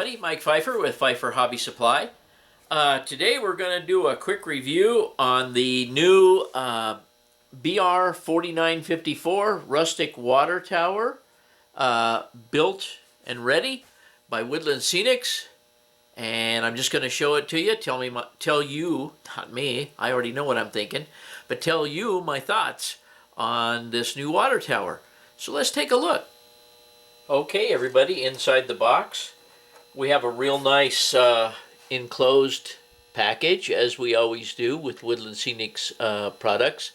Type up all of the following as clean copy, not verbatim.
everybody, Mike Pfeiffer with Pfeiffer Hobby Supply. Today we're going to do a quick review on the new BR4954 rustic water tower, built and ready by Woodland Scenics. And I'm just going to show it to you, tell you, not me, I already know what I'm thinking, but tell you my thoughts on this new water tower. So let's take a look. Okay, everybody, inside the box, we have a real nice enclosed package, as we always do with Woodland Scenics products.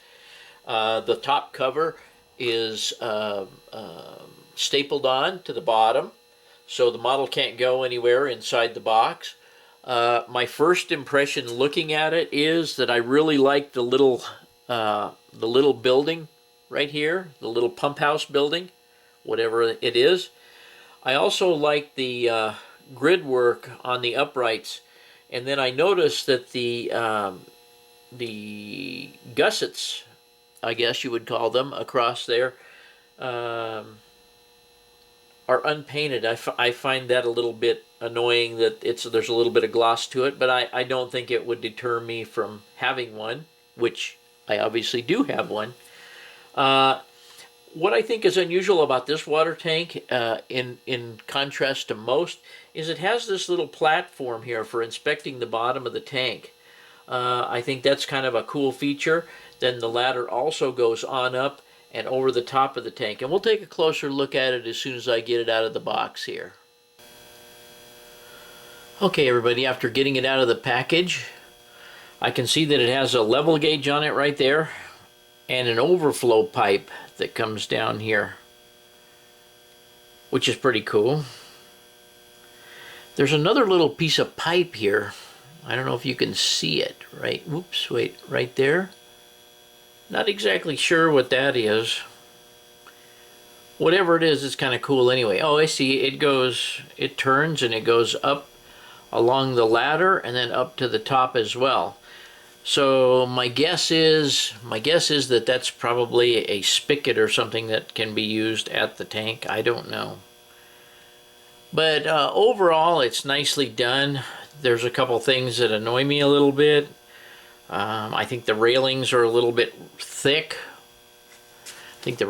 The top cover is stapled on to the bottom, so the model can't go anywhere inside the box. My first impression looking at it is that I really like the little building right here, the little pump house building, whatever it is. I also like the grid work on the uprights, and then I noticed that the gussets, I guess you would call them, across there are unpainted. I find that a little bit annoying that there's a little bit of gloss to it, but I don't think it would deter me from having one, which I obviously do have one. What I think is unusual about this water tank, in contrast to most, is it has this little platform here for inspecting the bottom of the tank. I think that's kind of a cool feature. Then the ladder also goes on up and over the top of the tank. And we'll take a closer look at it as soon as I get it out of the box here. Okay, everybody, after getting it out of the package, I can see that it has a level gauge on it right there and an overflow pipe that comes down here, which is pretty cool. There's another little piece of pipe here. I don't know if you can see it, right? Whoops, wait, right there. Not exactly sure what that is. Whatever it is, it's kind of cool anyway. Oh, I see. It turns and it goes up along the ladder and then up to the top as well. So my guess is that that's probably a spigot or something that can be used at the tank. I don't know. But overall, it's nicely done. There's a couple things that annoy me a little bit. I think the railings are a little bit thick. I think the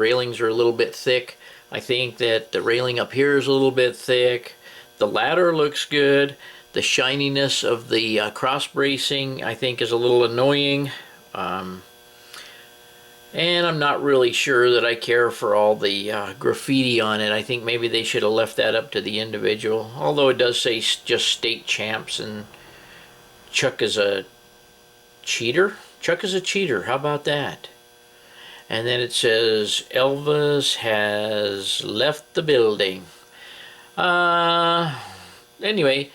railing up here is a little bit thick. The ladder looks good. The shininess of the cross bracing, I think, is a little annoying. And I'm not really sure that I care for all the graffiti on it. I think maybe they should have left that up to the individual. Although it does say just state champs and Chuck is a cheater. Chuck is a cheater. How about that? And then it says Elvis has left the building. Anyway,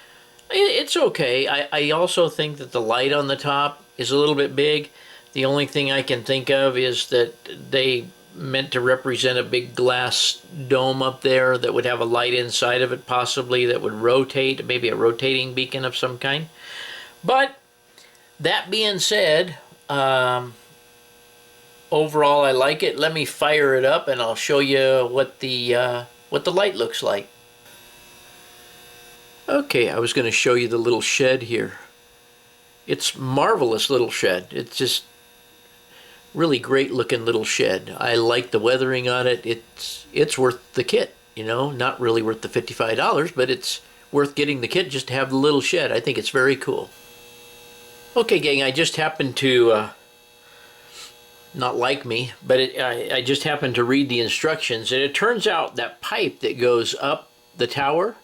it's okay. I also think that the light on the top is a little bit big. The only thing I can think of is that they meant to represent a big glass dome up there that would have a light inside of it, possibly, that would rotate, maybe a rotating beacon of some kind. But that being said, overall I like it. Let me fire it up and I'll show you what the light looks like. Okay, I was going to show you the little shed here. It's a marvelous little shed. It's just really great looking little shed. I like the weathering on it. It's worth the kit, you know, not really worth the $55, but it's worth getting the kit just to have the little shed. I think it's very cool. Okay, gang, I just happened to, not like me, but I just happened to read the instructions, and it turns out that pipe that goes up the tower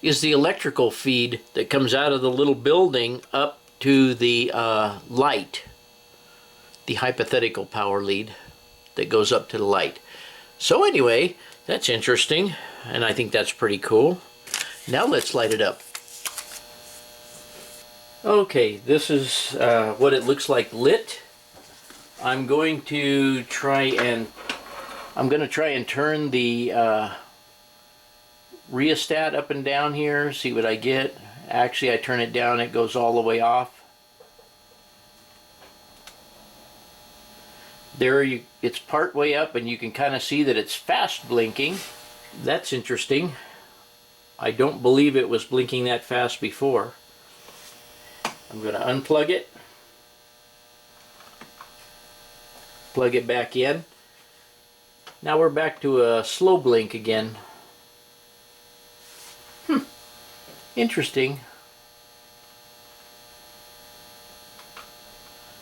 is the electrical feed that comes out of the little building up to the light, the hypothetical power lead that goes up to the light. So anyway, that's interesting, and I think that's pretty cool. Now let's light it up. Okay, this is what it looks like lit. I'm going to try and turn the rheostat up and down here, see what I get. Actually, I turn it down, it goes all the way off. There, it's part way up and you can kind of see that it's fast blinking. That's interesting. I don't believe it was blinking that fast before. I'm going to unplug it, plug it back in. Now we're back to a slow blink again. Interesting.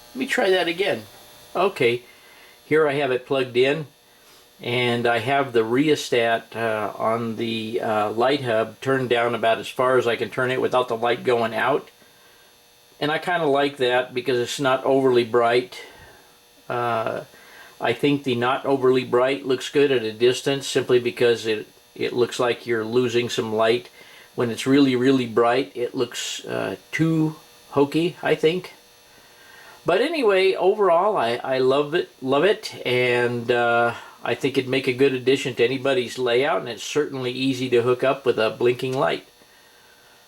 Let me try that again. Okay, here I have it plugged in, and I have the rheostat on the light hub turned down about as far as I can turn it without the light going out. And I kind of like that because it's not overly bright. I think the not overly bright looks good at a distance simply because it looks like you're losing some light. When it's really, really bright, it looks too hokey, I think. But anyway, overall, I love it, and I think it'd make a good addition to anybody's layout, and it's certainly easy to hook up with a blinking light.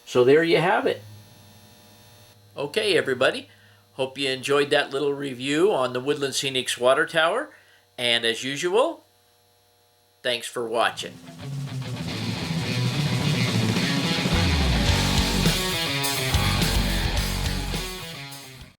So there you have it. Okay, everybody. Hope you enjoyed that little review on the Woodland Scenics water tower, and as usual, thanks for watching.